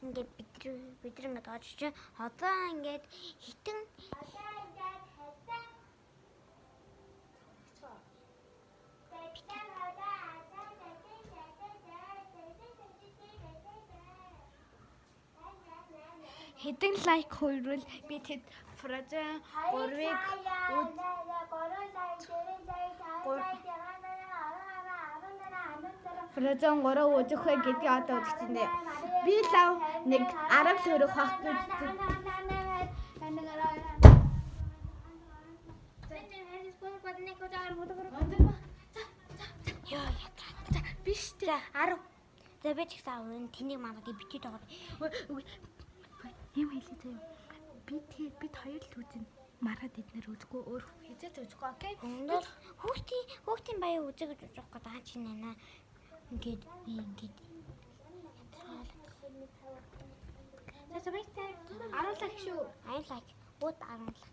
ингээд бид нар ингээд очиж одоо ингээд хитэн Хэдэн лайк хуурвал би тэд Фразен 3-ыг Фразен 3 үзэх вэ гэдгийг одоо үзчихнэ. Би лав нэг 10 төгрөг хах гэж Яа ятраа. биш дээ 10. За би ч гэсэн авна. Тэнийг манад битгий доор. Юм хэлээ заяа. Бид хоёр л үзэн. Мараад эднэр үзэхгүй өөр хязгаарч үзэхгүй окей. Өндөр хүүхдийн баяа үзэг гэж үзэх гээд байгаа чинь нэ. Ингээд. За баяртай. 10 лайк шүү. I like what I like.